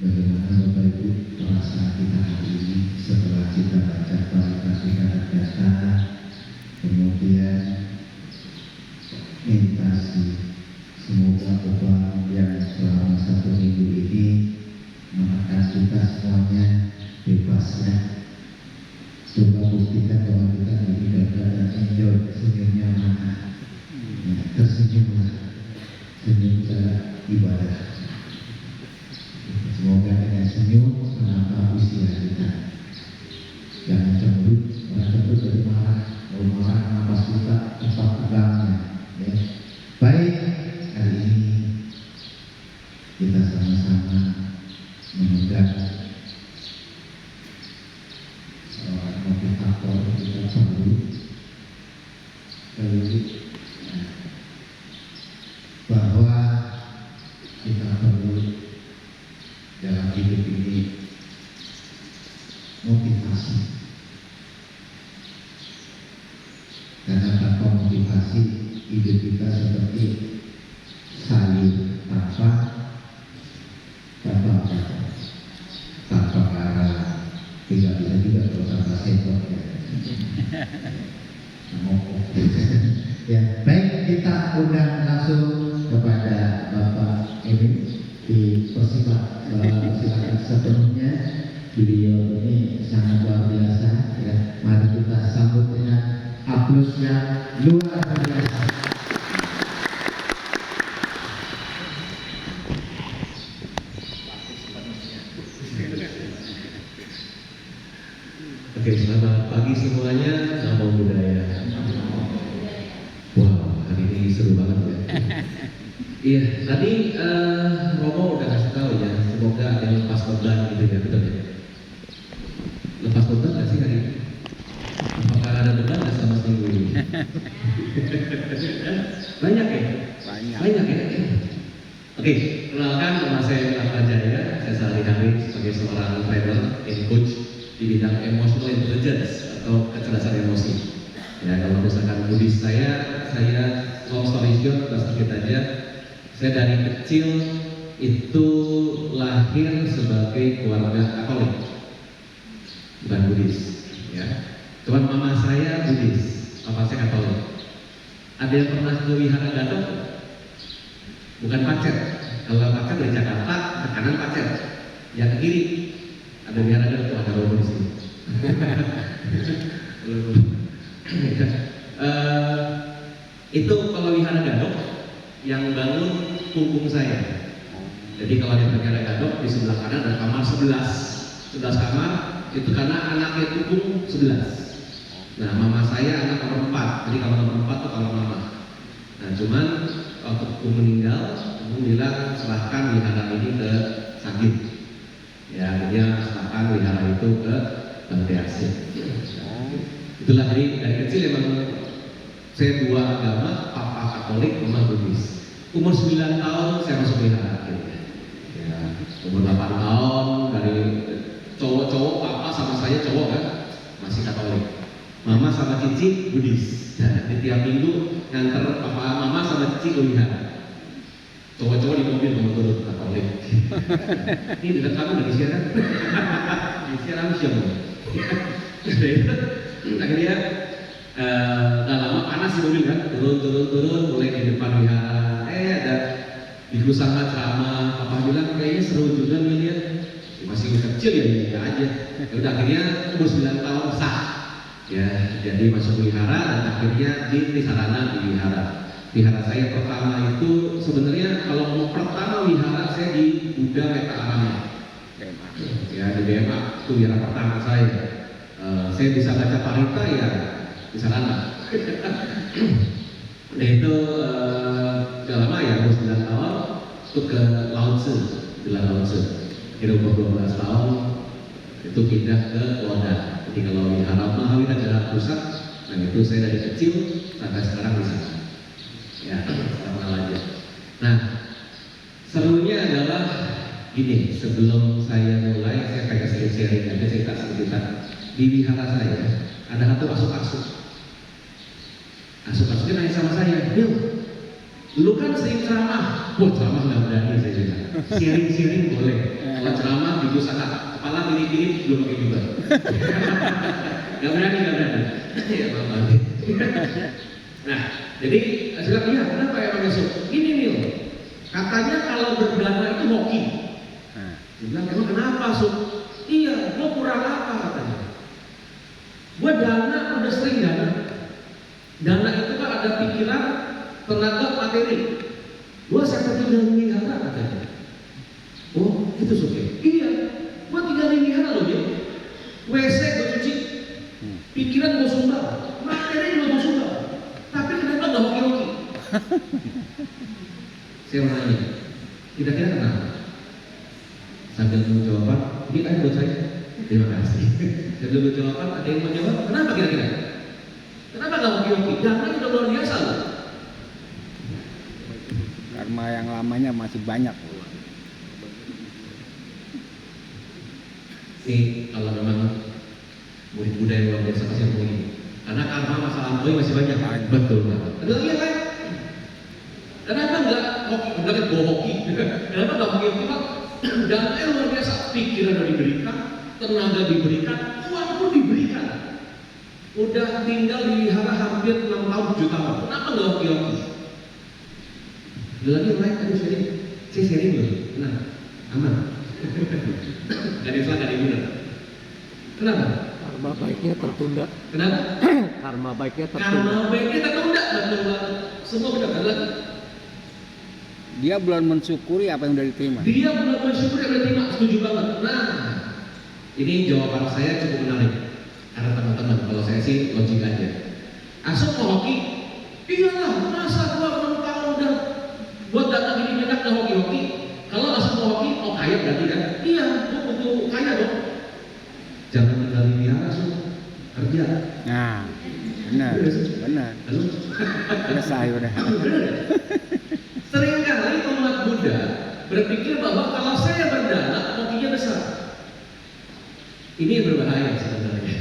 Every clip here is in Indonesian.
Bagaimana Bapak Ibu perasaan kita hari ini setelah kita baca klarifikasi data, kemudian meditasi. Semoga Bapak yang selama 1 minggu ini menekan kita semuanya bebas ya. Coba buktikan bahwa kita ini dapat dan enjoy senyumnya mana. Ya, tersenyumlah, senyum adalah ibadah. Semoga dengan senyum menambah usia kita. Jangan cemberut, orang cemberut dari marah, kalau marah nambah suka tempat tegangnya. Ya. Baik, hari ini kita sama-sama memegang seorang motivator kita perlu bahwa kita perlu dalam hidup ini motivasi, karena tanpa motivasi hidup kita seperti sayur tanpa garam, tidak bisa juga kalau tanpa sendok ya. Ya, baik, kita undang langsung kepada Bapak Emin dipersilakan sepenuhnya. Beliau ini sangat luar biasa ya. Mari kita sambut dengan aplaus yang luar biasa. Oke, selamat pagi semuanya. Namo Buddhaya. Wow, hari ini seru banget ya. Iya, tadi Romo udah kasih tahu ya, semoga ada yang lepas beban gitu ya, betul ya? Lepas beban nggak sih hari ini? Apakah ada beban nggak selama seminggu ini? Banyak ya? Banyak ya? Oke, kenalkan nama saya Ahmad Jaya. Saya sehari-hari sebagai seorang trainer and coach di bidang emotional intelligence atau kecerdasan emosi. Ya, kalau misalkan Buddhis saya long story short, sedikit aja. Saya dari kecil itu lahir sebagai keluarga Katolik, bukan Buddhis. Ya, cuman mama saya Buddhis, papa saya Katolik. Ada yang pernah ke wihara Gadok? Bukan Pacet. Kalau Pacet dari Jakarta ke kanan Pacet, yang ke kiri ada wihara Gadok, ada Romo di sini. Itu kalau wihara Gadok yang bangun punggung saya. Jadi kalau di wihara Gadok di sebelah kanan ada kamar 11 kamar, itu karena anaknya punggung 11. Nah, mama saya anak nomor 4, jadi kamar nomor 4 itu kamar mama. Nah, cuman waktu punggung meninggal, punggung bilang serahkan wihara ini ke Sagit. Ya, dia serahkan wihara itu ke Bante Asih. Itulah, jadi dari kecil emang saya dua agama, papa Katolik, mama Buddhis. Umur 9 tahun saya masuk wihara. Ya, umur 8 tahun dari cowok-cowok, papa sama saya cowok kan, masih Katolik. Mama sama Cici Buddhis. Nah, di tiap minggu nganter papa mama sama Cici ke wihara. Cowok-cowok di mobil mau turun Katolik. Ini dekat kamu dari siaran. Di siaran siapa? Akhirnya gak lama panas di mobil kan, turun mulai di depan wihara. Ada ibu sama ceramah, papa bilang kayaknya seru juga nih lihat. Masih kecil ya aja. Ya udah, akhirnya umur 9 tahun sah. Ya, jadi masuk wihara dan akhirnya di Sarana di wihara. Wihara saya pertama itu sebenarnya kalau mau pertama wihara saya di Buddha Metta Arama. Ya, di BMA itu wihara pertama saya. Saya bisa baca parita ya di Sarana. Nah itu gak lama ya, umur 9 tahun itu ke Lao Tzu, Villa Lao Tzu. Kira umur 12 tahun itu pindah ke Loda. Jadi kalau wihara Mahawira Jalan Pusat, dan itu saya dari kecil sampai sekarang di sana. Ya, sama aja. Nah, serunya adalah gini, sebelum saya mulai, saya kayak sharing aja cerita sedikit. Di wihara saya ada satu asup-asup. Asup-asupnya nanya sama saya, "Bill, lu kan sering ceramah." Wah, ceramah nggak berani saya bilang. Siring-siring boleh. Kalau ceramah diusahakan. Kepala mirip-mirip belum pakai juga. Gak berani. Ya maaf. Nah, jadi saya lihat kenapa ya Pak Yusuf? Ini nih, katanya kalau berdana itu hoki. Dia bilang, emang kenapa Sob? Iya, gua kurang apa katanya. Gua dana udah sering dana. Dana itu kan ada pikiran, tenaga, materi. Gua sampai tinggal di wihara katanya. Oh, itu Sob ya? Iya, gua tinggal di wihara loh dia. WC gua cuci, pikiran gua sumbang, materi gua sumbang. Tapi kenapa gak hoki-hoki? Saya mau nanya, kira-kira kenapa? Sambil menunggu jawaban, ini kan buat saya. Terima kasih. Sambil menunggu jawaban, ada yang mau jawab? Kenapa kira-kira? Kenapa gak hoki-hoki? Dana udah luar biasa loh. Karma yang lamanya masih banyak. Ini kalau memang murid Buddha yang luar biasa pasti yang ini. Karena karma masa lampau masih banyak. Betul banget. Ada lagi yang lain? Kenapa enggak hoki? Enggak kan bawa hoki? Kenapa enggak hoki-hoki Pak? Dan luar biasa, pikiran udah diberikan, tenaga diberikan, uang pun diberikan. Udah tinggal di wihara hampir 6 tahun, 7 tahun. Kenapa enggak hoki-hoki? Ada lagi yang lain? Aduh sharing. Saya sharing dulu. Nah, aman. Gak ada salah, gak ada guna. Kenapa? Karma baiknya tertunda. Kenapa? Karma baiknya tertunda. Karena baiknya tertunda, betul banget. Semua benar, ada lagi. Dia belum mensyukuri apa yang udah diterima. Dia belum bersyukur yang diterima, setuju banget. Nah, ini jawaban saya cukup menarik. Karena teman-teman, kalau saya sih logik aja. Asal mau hoki, iyalah, masa gua 6 tahun udah buat data gini banyak gak hoki-hoki. Kalau asal mau hoki, mau kaya berarti kan? Iya, gua butuh kaya dong. Jangan tinggal di wihara, kerja. Nah, benar. Lalu, Selesai udah. seringkali umat Buddha berpikir bahwa kalau saya berdana, hokinya besar. Ini yang berbahaya sebenarnya.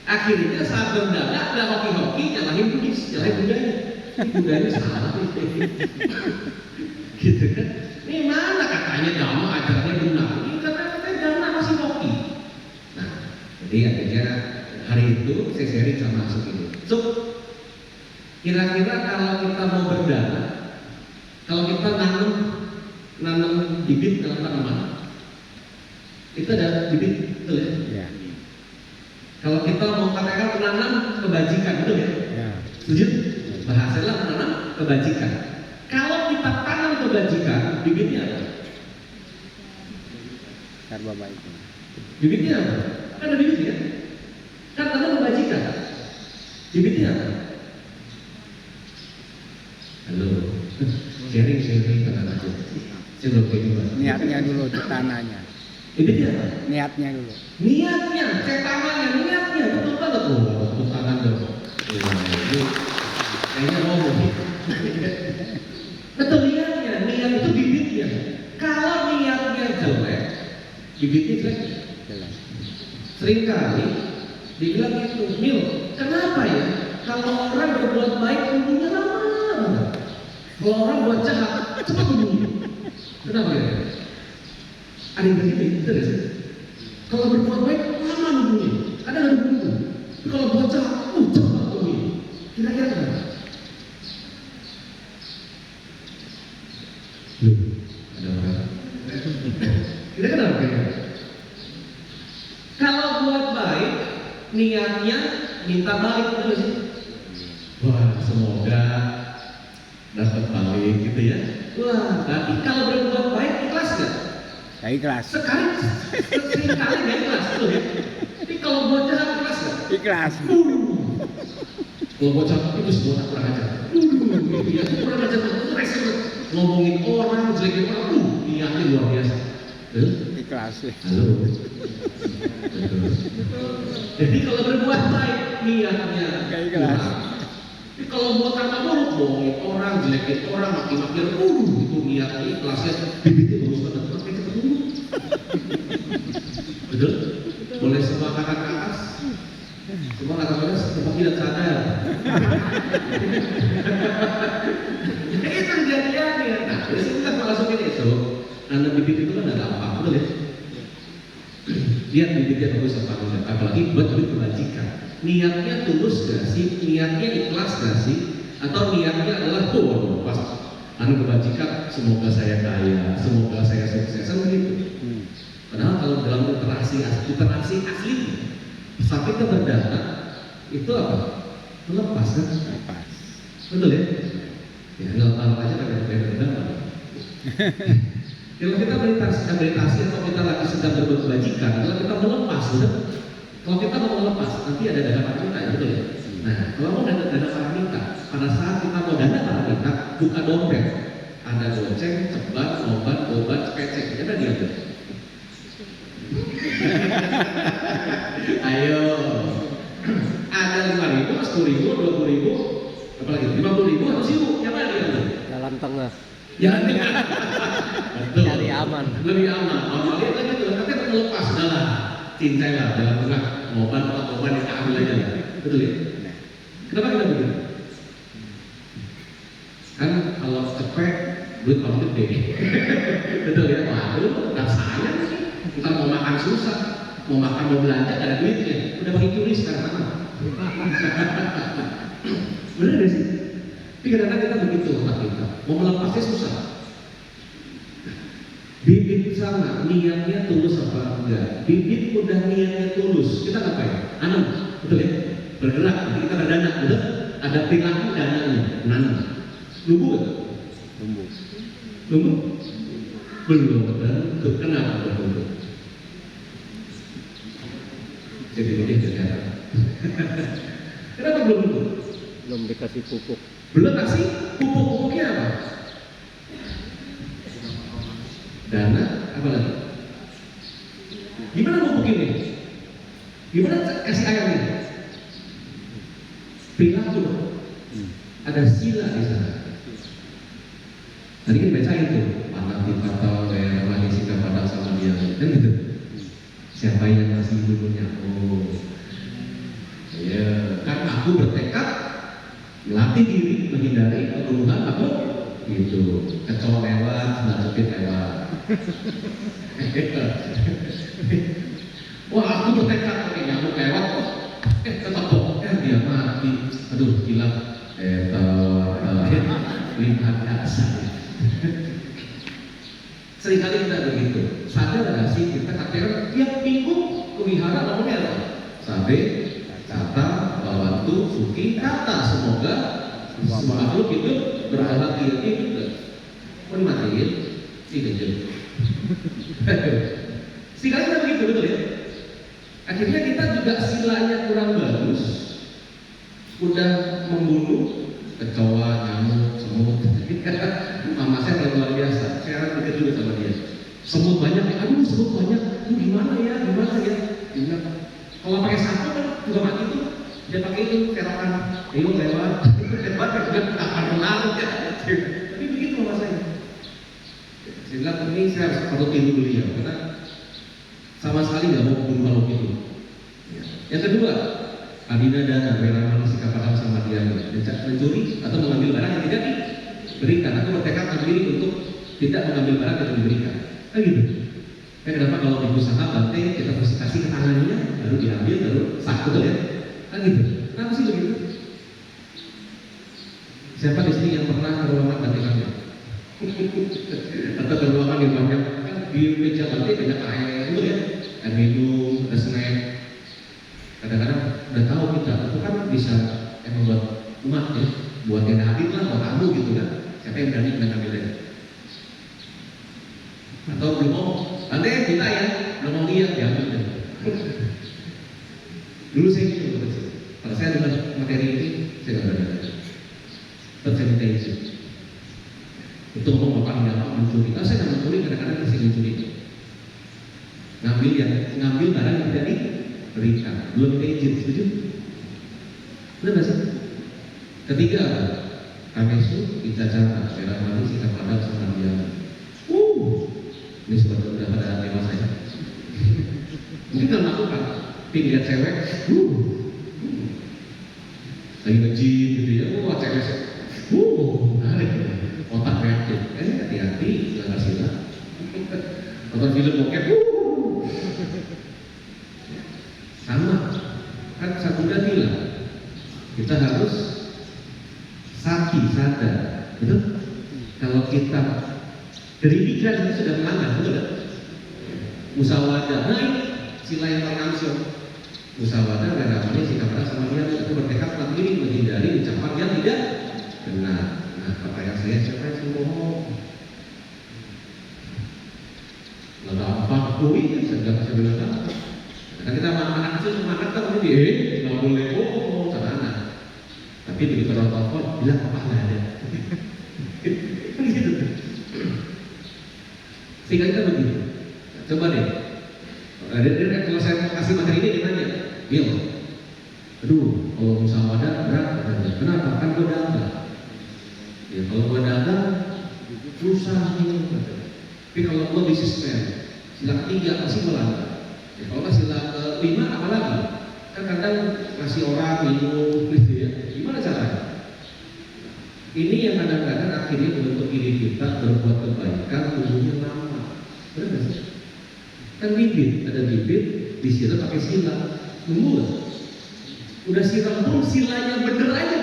Akhirnya saat berdana, nggak hoki-hoki, nyalahin Buddhis, nyalahin Buddhanya. Ini Buddhanya salah nih. Gitu kan? Ini mana katanya dhamma ajarannya benar? Ini katanya dana masih hoki. Nah, jadi akhirnya hari itu saya sharing sama Asuk ini. So, kira-kira kalau kita mau berdana, kalau kita nanam bibit dalam tanaman, itu ada bibit, betul ya? Ya. Kalau kita mau katakan menanam kebajikan, betul ya? Ya. Setuju? Bahasanya menanam kebajikan. Kalau kita tanam kebajikan, bibitnya apa? Karma baik. Bibitnya apa? Kan ada bibit ya? Kan tanam kebajikan. Bibitnya apa? Halo. Sharing tenang aja. Saya belum kayak juga. Niatnya dulu tanahnya. Bibitnya apa? Niatnya dulu. Niatnya, cetangannya, niatnya betul banget loh. Tepuk tangan dong. Ini kayaknya mau betul niatnya, niat itu bibitnya. Kalau niatnya jelek, bibitnya jelek. Jelas. Seringkali dibilang gitu, Mil, kenapa ya? Kalau orang berbuat baik, tumbuhnya lama banget. Kalau orang buat jahat, cepat tumbuhnya. Kenapa ya? Ada yang begitu, betul ya? Kalau berbuat baik, lama tumbuhnya. Ada nggak begitu? Tapi kalau buat jahat, cepat tumbuhnya. Kira-kira kenapa? Ada orang. Kira-kira kenapa? Kalau buat baik, niatnya minta balik, betul sih? Wah, semoga dapat balik gitu ya. Wah, tapi kalau berbuat baik ikhlas nggak? Ya ikhlas. Sekali nggak ikhlas, betul ya? Tapi kalau buat jahat ikhlas nggak? Ikhlas. Kalau buat jahat itu semua tak kurang ajar. Gitu ya, kurang ajar itu rese ngomongin orang, jelekin orang, niatnya luar biasa. Ikhlas. Halo. Jadi kalau berbuat baik niatnya Gak ikhlas. Tapi kalau buat kata buruk, bohongin orang, jelekin orang, maki-maki itu niatnya ikhlasnya bibitnya bagus banget, pakai cepat dulu. Betul? Boleh semua angkat ke atas? Semua angkat ke atas, semua tidak sadar. Itu kejadiannya. Nah, disini kita masukin itu. nanam bibit itu kan nggak gampang, betul ya? Lihat bibitnya bagus apa enggak, apalagi buat duit kebajikan. Niatnya tulus gak sih? Niatnya ikhlas gak sih? Atau niatnya adalah pas kebajikan, semoga saya kaya, semoga saya sukses, begitu. Padahal kalau dalam literasi asli, sampai ke berdana itu apa? Melepas kan? Betul ya? Ya nggak tahu aja kan beda-beda. Kalau kita meditasi atau kita lagi sedang berbuat kebajikan, kalau kita melepas, udah. Kalau kita mau melepas, nanti ada dana paramita, ya betul ya? Nah, kalau mau dana paramita, pada saat kita mau dana paramita, buka dompet, ada goceng, ceban, obat, cepecek, ada dia tuh. Ayo, ada 5.000, 10.000, 20.000, apalagi 50.000 atau 1.000, yang mana dia tuh? Jalan tengah. Jalan tengah. Betul. Cari aman. Lebih aman. Normalnya kan gitu, nanti akan melepas adalah cincai lah dalam tengah obat yang ambil aja lah. Betul ya? Kenapa kita begitu? Kan kalau cepet duit paling gede. Betul ya? Waduh, dan sayang sih. Kita mau makan susah, mau belanja gak ada duitnya. Udah pakai QRIS sekarang. Bener gak sih? Tapi kadang-kadang kita begitu otak kita, mau melepasnya susah. Bibit sama, niatnya tulus apa enggak? Bibit udah niatnya tulus, kita ngapain? Anam, betul ya? Bergerak, nanti kita berdana, betul? Ada perilaku dananya, nanam. Nunggu gak? Nunggu? Belum, tentu. Kenapa belum? Jadi lebih kelihatan. Kenapa belum nunggu? Belum dikasih pupuk. Belum kasih pupuknya apa? Dana apa lagi? Gimana pupuk ini? Gimana kasih air ini? Perilaku dong. Ada sila di sana. Tadi kan bacain tuh, panah dipatau, lagi sikap pada sama dia, kan gitu. Siapa yang masih dulunya? Oh, ya kan aku bertekad melatih diri menghindari pembunuhan aku gitu. Kecoa lewat, sebelah cepit lewat. Wah, aku bertekad pakai nyamuk lewat kok. Ketepok, dia mati. Aduh, gila. Lihat saya. Seringkali kita begitu. Sadar nggak sih kita kadang tiap minggu ke wihara namanya apa? Sabe, kata, bawantu, suki, kata. Semoga semua makhluk hidup berbahagia gitu. Mau dimatiin? Tidak jadi. Seringkali kita begitu, betul ya? Akhirnya kita juga silanya kurang bagus. Udah membunuh kecoa, nyamuk, semut. Mama saya paling luar biasa. Saya pikir dulu sama dia. Semut banyak, aduh semut banyak. Gimana ya? Gimana? Kalau pakai sapu kan juga mati tuh. Dia pakai itu kerokan. Ayo lewat juga akan menarik ya. Tapi begitu mama saya. Saya bilang ini saya harus perlu tiru beliau karena sama sekali nggak mau bunuh makhluk itu. Yang kedua, adina dana, bela sikap padam sama dia, mencuri atau mengambil barang yang tidak diberikan. Aku bertekad sendiri untuk tidak mengambil barang yang diberikan. Kan gitu. Kenapa kalau di usaha bante kita mesti kasih ke tangannya, baru diambil, baru sah, betul ya? Kan gitu. Kenapa sih begitu? Siapa di sini yang pernah ke ruangan bante kami? Atau ke ruangan yang banyak? Kan di meja bante banyak air, betul ya? Air minum, ada snack. Kadang-kadang udah tahu kita itu kan bisa membuat umat ya, buat yang hadir lah, buat tamu gitu kan. Siapa yang berani mengambilnya? Atau belum mau? Nanti kita ya, belum mau lihat ya. Dulu saya gitu, pada saya dengar materi ini saya nggak berani. Percentage itu ngomong apa yang mencuri. Saya nggak mencuri, kadang-kadang masih mencuri. Ngambil barang yang tidak diberikan, belum izin, setuju? Benar nggak sih? Ketiga, kamesu kita cara merah manis kita padam sama dia. Ini sudah pada dewasa ya. Mungkin kalau lakukan, tapi lihat cewek, lagi nge-gym gitu ya, cewek, menarik, otak reaktif. Hati-hati, jangan sila. nonton film bokep, sama. Kan Sang Buddha bilang kita harus sadar, betul? Kalau kita dari pikiran itu sudah melanggar, betul nggak? Musyawarah, nah ini sila yang paling amsyong. Musyawarah rela-relanya sikap pada sama dia, itu bertekad tetap diri menghindari ucapan yang tidak benar. Nah, pertanyaan saya, siapa yang bohong? Nggak gampang, kuih, saya bilang apa? Nah, kita anak kecil semangat kan ini, nggak boleh bohong sama anak. Tapi begitu orang telepon, bilang apa nggak ada. Gitu. Sehingga kita begitu. Coba deh. Kalau saya mau kasih materi ini, dia nanya, Bil, aduh, kalau musyawarah berat, kenapa? Kan gue dagang. Ya, kalau gue dagang, susah nih. Tapi kalau gue bisnismen, sila ketiga masih melanggar. Ya, kalau sila kelima apalagi? Kan kadang ngasih orang minum, gitu ya. Gimana caranya? Ini yang kadang-kadang akhirnya membentuk diri kita berbuat kebaikan, tumbuhnya lama. Benar nggak sih? Kan bibit, ada bibit, disiram pakai sila, nunggu nggak? Udah siram pun silanya bener aja,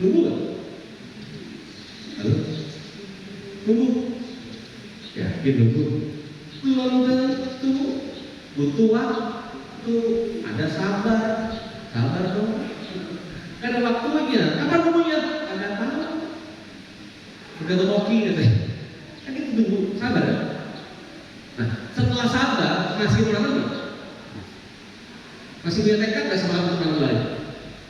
nunggu nggak? Halo? Nunggu? Yakin nunggu? Belum tentu, butuh waktu, ada sabar dong. Kan ada waktunya, kapan nunggunya? Nggak tahu. Udah hoki katanya. Kan itu tunggu, sabar ya? Nah, setelah sabar, masih kurang lebih. Masih punya tekad nggak semangat untuk mulai?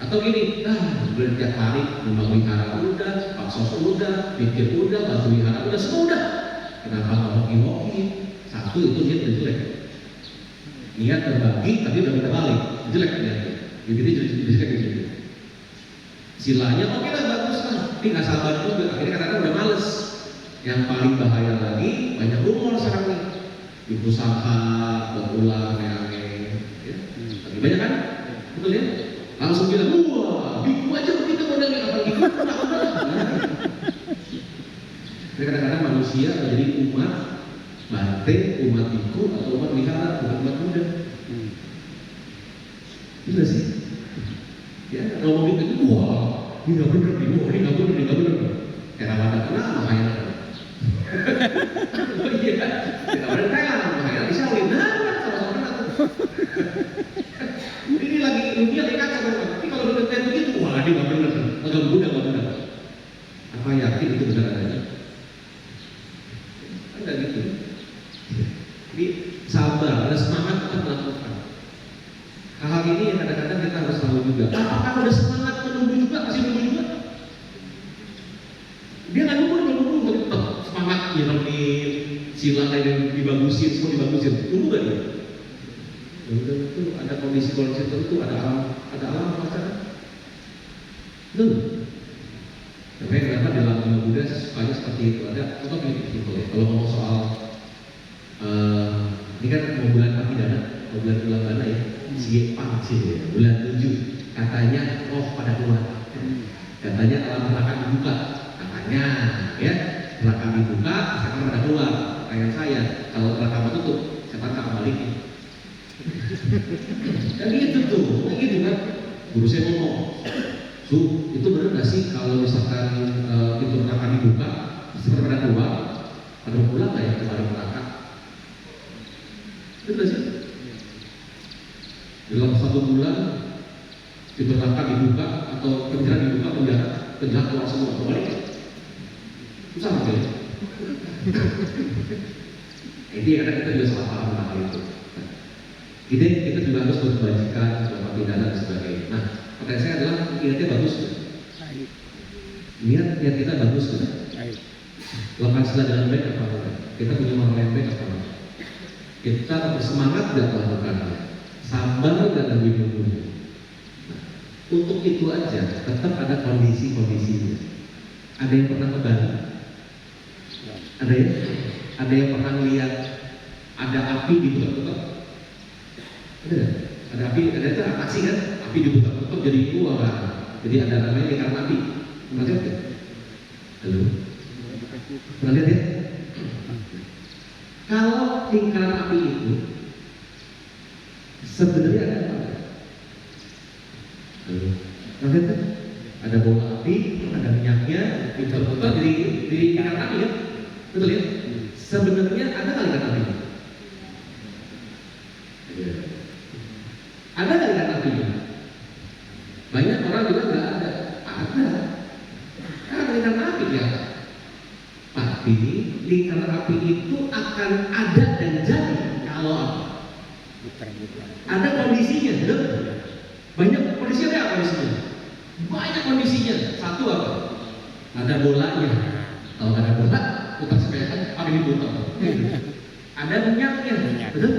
Atau gini, udah tiap hari membangun wihara udah, paksos udah, pikir udah, bantu wihara udah, semua udah. Kenapa nggak hoki-hoki? Satu itu dia udah jelek. Niat berbagi, tapi udah minta balik, jelek niatnya. Jadi jelek gitu. Silanya oke lah, bagus lah, tapi nggak sabar juga. Akhirnya kadang-kadang udah males. Yang paling bahaya lagi, banyak rumor sekarang nih. Ibu usaha, berulang, aneh-aneh. Ya. Tapi banyak kan? Betul ya? Langsung bilang, wah, biku aja begitu modalnya, apa biku? Jadi kadang-kadang manusia menjadi umat bante, umat biku, atau umat wihara, bukan umat Buddha. Itu sih. Ya, kalau mau bikin, wah, ini nggak bener nih, wah, ini nggak bener. Kayak Ramadan, kenapa makanya? Oh iya kan? Kita ada Thailand, makanya bisa lihat sama-sama kena tuh. Ini lagi dunia lagi kacau, tapi kalau udah kayak begitu, wah, ini nggak bener, agak Buddha nggak bener. Apa yakin itu benar adanya? Kan nggak gitu. Jadi sabar, ada semangat untuk melakukan. Hal-hal ini yang kadang-kadang kita harus tahu juga. Apakah udah semangat menunggu juga, masih nunggu juga? Dia nggak nunggu, tetap semangat nyiremin, sila lain dibagusin, semua dibagusin. Nunggu nggak dia? Udah itu ada kondisi-kondisi tertentu, ada alam pacaran. Belum. Tapi kenapa dalam ilmu Buddha supaya seperti itu ada? Contoh gitu ya. Kalau ngomong soal ini kan mau bulan Pakidana, mau bulan mana ya? Siepang sih ya, bulan 7 katanya roh pada keluar, katanya alam neraka dibuka, katanya ya neraka dibuka, setan pada keluar. Kayak saya, kalau neraka tutup, setan tak kembali. Kan gitu tuh, gitu kan? Guru saya ngomong, itu benar nggak sih kalau misalkan itu neraka dibuka, setan pada keluar, pada pulang nggak ya kembali neraka? Itu nggak sih? Dalam 1 bulan itu neraka dibuka atau penjara dibuka, penjara keluar semua, kembali susah aja ya. Ini kadang kita juga salah paham tentang hal itu. Jadi kita juga harus berkebajikan, berbuat pidana dan sebagainya. Nah, pertanyaan saya adalah niatnya bagus kan? Niat kita bagus kan? Lakukan sila dengan baik apa enggak? Kita punya moral yang baik apa enggak? Kita bersemangat tidak melakukannya? Sabar dan lebih menunggu. Nah, untuk itu aja tetap ada kondisi-kondisinya. Ada yang pernah kebalik? Ada ya? Ada yang pernah lihat ada api dibuka-buka? Ada api, ada itu aksi kan? Api dibuka-buka jadi keluar. Jadi ada namanya lingkaran api. Pernah lihat ya? Halo? Pernah lihat ya? Kalau lingkaran api itu sebenarnya ada apa? Lihat kan? Ada bola api, ada minyaknya, diputar di lingkaran api ya, betul ya? Sebenarnya ada nggak lingkaran api? Ada nggak lingkaran api? Banyak orang bilang nggak ada. Ada. Ada lingkaran api ya. Tapi lingkaran api itu akan ada dan jadi kalau apa? Ada kondisinya, betul? Banyak kondisinya, ada kondisinya. Banyak kondisinya. Satu apa? Ada bolanya. Kalau ada bola, putar sepeda, api diputar. Ada minyaknya, betul?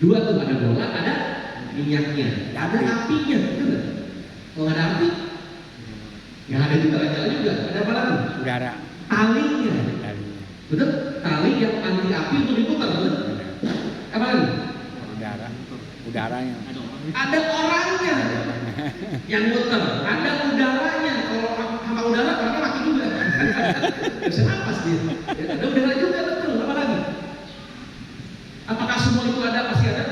Dua tuh, ada bola, ada minyaknya, ada apinya, betul? Kalau ada api, nggak ada juga jalan juga. Ada apa lagi? Udara. Talinya, betul? Tali yang anti api untuk diputar, betul? Apa lagi? Udara. Udaranya. Ada orangnya yang muter, ada udaranya. Kalau hama udara, orangnya mati juga. Bisa napas dia. Ya, ada udara juga, betul. Apa lagi? Apakah semua itu ada? Pasti ada.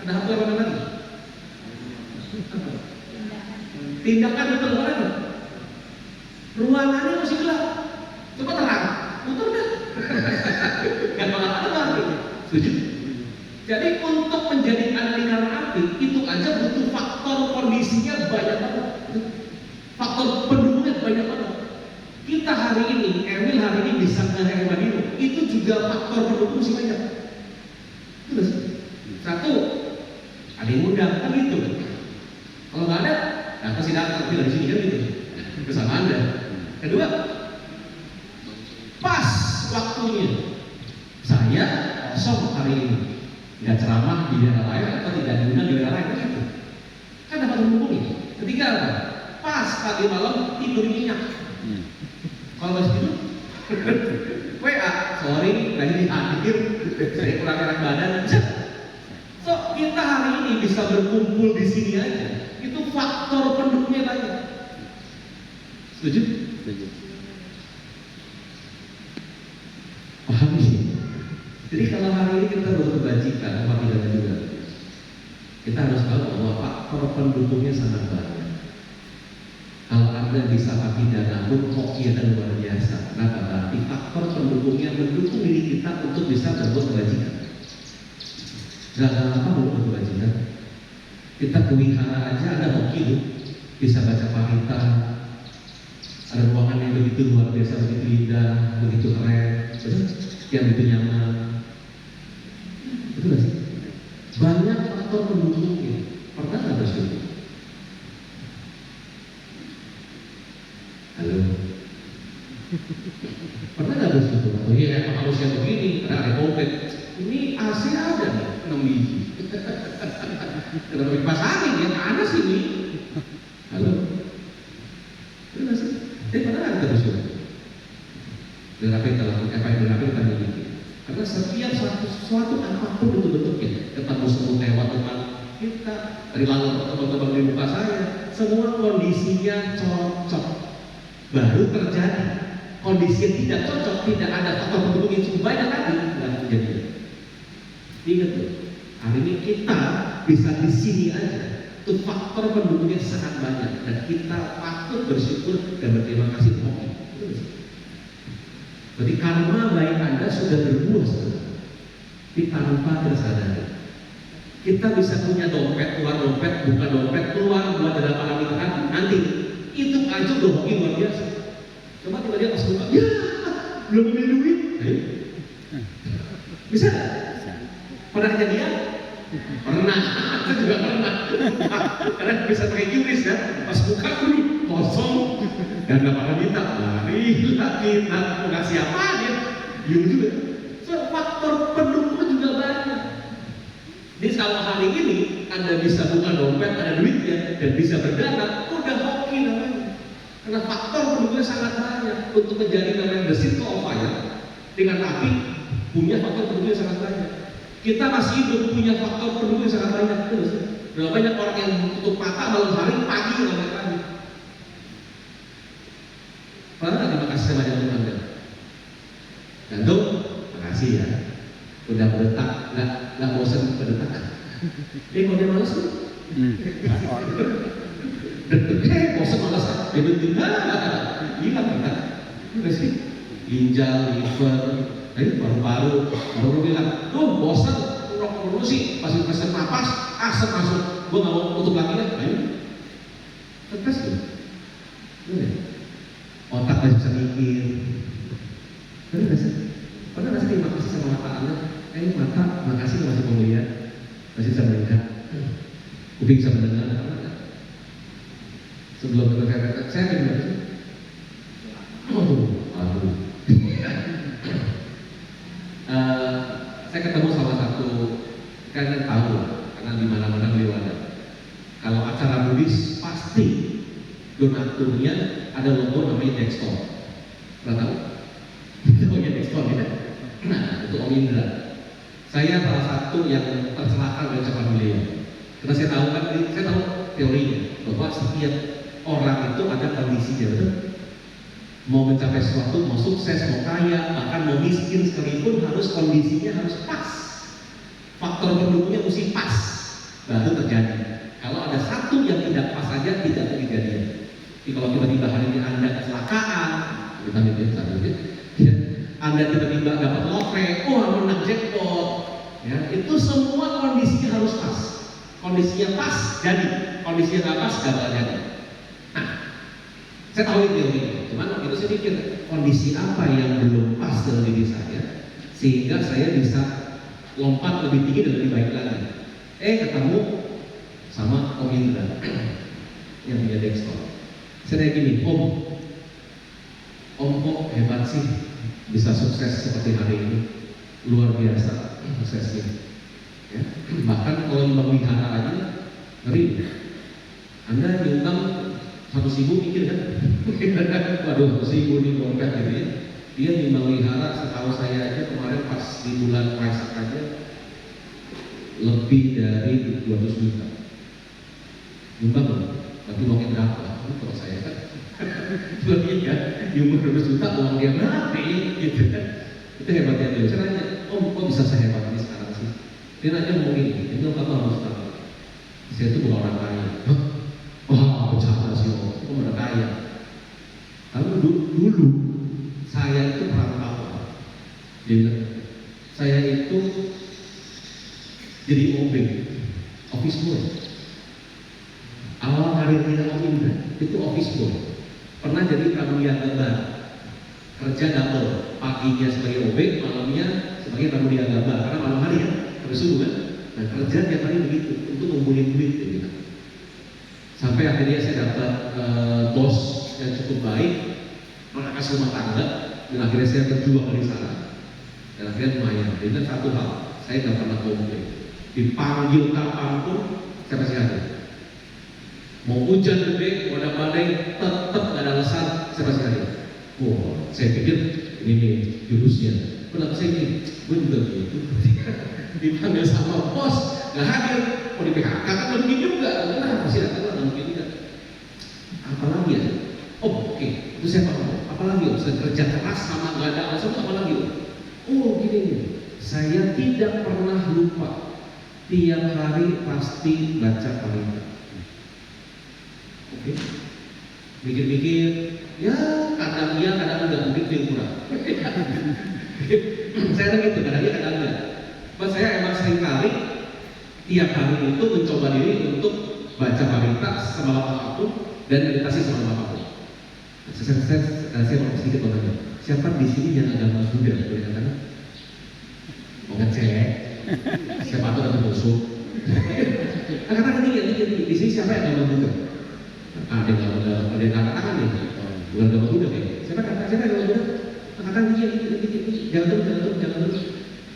Ada satu apa lagi? Tindakan, betul. Apa lagi? Ruangannya masih gelap. Coba terang, muter dah. Gak bakal ada lagi. Setuju? Jadi untuk menjadi lingkaran api itu aja butuh faktor kondisinya banyak banget, faktor pendukungnya banyak banget. Kita hari ini, Emil hari ini bisa ke Madinah, itu juga faktor pendukung sih banyak. Terus satu, ada yang undang kan gitu. Kalau nggak ada, nah pasti datang di sini kan gitu. Kesamaan Anda. Kedua, pas waktunya saya kosong hari ini. Tidak ceramah di daerah lain atau tidak diundang di daerah lain gitu. Kan dapat menghubungi. Ketiga apa? Pas pagi malam tidur minyak. Kalau masih tidur, WA, sorry, lagi hadir, saya kurang enak badan. So kita hari ini bisa berkumpul di sini aja. Itu faktor pendukungnya banyak. Setuju? Setuju. Paham sih? Jadi kalau hari ini kita baru kebajikan, apa tidak juga? Kita harus tahu bahwa faktor pendukungnya sangat banyak. Kalau Anda bisa pakai dana, hoki akan luar biasa. Kenapa? Berarti faktor pendukungnya mendukung diri kita untuk bisa berbuat kebajikan. Gak apa untuk kebajikan. Kita ke wihara aja ada hoki tuh, bisa baca parita, ada ruangan yang begitu luar biasa, begitu indah, begitu keren, yang begitu nyaman. Betul gak sih? Banyak faktor pendukungnya. Pernah nggak bersyukur? Halo? Pernah nggak bersyukur? Oh iya, emang harus yang begini, karena ada COVID. Ini AC ada nih, 6 biji. Kenapa dipasangin ya? Panas ini. Halo? Betul gak sih? Jadi pernah nggak kita bersyukur? Dengan apa yang kita lakukan? Apa yang kita miliki? Karena setiap sesuatu apapun itu bentuknya, ketemu semua lewat teman kita, dari lalu teman-teman di muka saya, semua kondisinya cocok, baru terjadi. Kondisinya tidak cocok, tidak ada faktor pendukung yang cukup banyak tadi, tidak terjadi. Ingat loh, hari ini kita bisa di sini aja, itu faktor pendukungnya sangat banyak dan kita patut bersyukur dan berterima kasih kepada Allah. Berarti karma baik Anda sudah berbuah sebenarnya, tapi tanpa tersadari. Kita bisa punya dompet, keluar dompet, buka dompet, keluar buat ada parameter nanti. Itu aja udah hoki luar biasa. Coba tiba-tiba pas buka, ya belum beli duit. Bisa nggak? Pernah kejadian? Pernah, saya juga pernah. Karena bisa pakai QRIS ya, pas buka dulu kosong dan nggak pernah minta. Marilah kita mau kasih apa ya? Bingung juga. So, faktor pendukung juga banyak. Jadi kalau hari ini Anda bisa buka dompet, ada duitnya dan bisa berdana, udah hoki namanya. Karena faktor pendukungnya sangat banyak untuk menjadi namanya the circle of fire dengan api punya faktor pendukungnya sangat banyak. Kita masih hidup punya faktor pendukung yang sangat banyak terus. Berapa banyak orang yang tutup mata malam hari, pagi malam pagi. Pernah terima kasih sama Tuhan Anda? Gantung, terima Makasih ya. Udah berdetak, nggak bosan berdetak. Kalau dia malas tuh, bosan malas, dia bentuk, hilang kita. Udah sih, ginjal, liver, paru-paru bilang, tuh bosan, rokok dulu sih, pas pesen napas, asap masuk, gue nggak mau tutup lagi ya, ayo, tetes tuh, otak masih bisa mikir, pernah nggak sih terima kasih sama mata anak, mata, makasih masih mau lihat, masih bisa melihat, kuping bisa mendengar, sebelum berkata, saya dengar, aduh. Saya ketemu salah satu, kalian tahu lah, karena di mana-mana beliau ada. Kalau acara Buddhis pasti donaturnya ada logo namanya Dextor. Pernah tahu? Logonya Dextor ya. Nah, itu Om Indra. Saya salah satu yang tercelaka oleh ucapan beliau. Karena saya tahu kan, saya tahu teorinya bahwa setiap orang itu ada kondisinya, betul? Mau mencapai sesuatu, mau sukses, mau kaya, bahkan mau miskin sekalipun harus kondisinya harus pas. Faktor pendukungnya mesti pas, baru terjadi. Kalau ada satu yang tidak pas saja, tidak terjadi. Jadi kalau tiba-tiba hari ini Anda kecelakaan, kita ya, Anda tiba-tiba dapat lotre, menang jackpot, ya, itu semua kondisinya harus pas. Kondisinya pas, jadi. Kondisinya nggak pas, nggak jadi. Saya tahu itu teori, cuman waktu itu saya pikir kondisi apa yang belum pas dalam diri saya sehingga saya bisa lompat lebih tinggi dan lebih baik lagi. Ketemu sama Om Indra yang punya Dextor. Saya tanya gini, Om kok hebat sih bisa sukses seperti hari ini, luar biasa suksesnya. Ya. Bahkan kalau nyumbang wihara aja ngeri. Anda nyumbang 100.000 mikir kan? Waduh, 100.000 nih dompet gitu ya. Dia nyumbang wihara setahu saya aja kemarin pas di bulan Waisak aja lebih dari 200 juta. Nyumbang loh, berarti uangnya berapa? Kalau saya kan lebih ya, nyumbang 200 juta uang dia berapa gitu kan? Itu hebatnya dia. Saya nanya, kok bisa sehebat ini sekarang sih? Dia nanya mau gini, itu kamu harus tahu. Saya itu bukan orang kaya. Bercanda sih Om, udah kaya. Lalu dulu saya itu perantauan. Dia bilang, saya itu jadi OB, office boy. Awal karirnya Om Indra itu office boy. Pernah jadi pramugara, kerja double, paginya sebagai OB, malamnya sebagai pramugara, karena malam hari ya, habis subuh kan. Nah kerja tiap hari begitu untuk ngumpulin duit gitu. Sampai akhirnya saya dapat bos yang cukup baik, mengangkat rumah tangga, dan akhirnya saya berjuang dari sana. Dan akhirnya lumayan. Dengan satu hal, saya nggak pernah komplain. Dipanggil kapanpun, saya pasti ada. Mau hujan gede, mau ada badai, tetap nggak ada alasan, saya pasti ada. Saya pikir ini nih jurusnya. Kenapa saya gini? Gue juga gitu. Dipanggil sama bos, nggak hadir, mau di PHK kan mungkin juga. Masih datang mungkin tidak. Apalagi ya? Oke. Itu saya paham. Apalagi ya? Saya kerja keras sama nggak ada alasan, apalagi ya? Gini nih. Saya tidak pernah lupa. Tiap hari pasti baca parita. Oke. Mikir-mikir, ya kadang iya, kadang enggak, mungkin lebih kurang. Saya ada gitu, kadang iya, kadang enggak. Saya emang sering kali tiap hari itu mencoba diri untuk baca parita semalam apapun dan meditasi semalam apapun. Saya mau sedikit bertanya, siapa di sini yang agama Buddha? Boleh katakan? Mau ngecek? Siapa tuh ada musuh? Katakan ini, di sini siapa yang agama Buddha? Ada yang katakan nih, bukan agama Buddha kayaknya. Siapa agama Buddha? Katakan ini, jangan terus.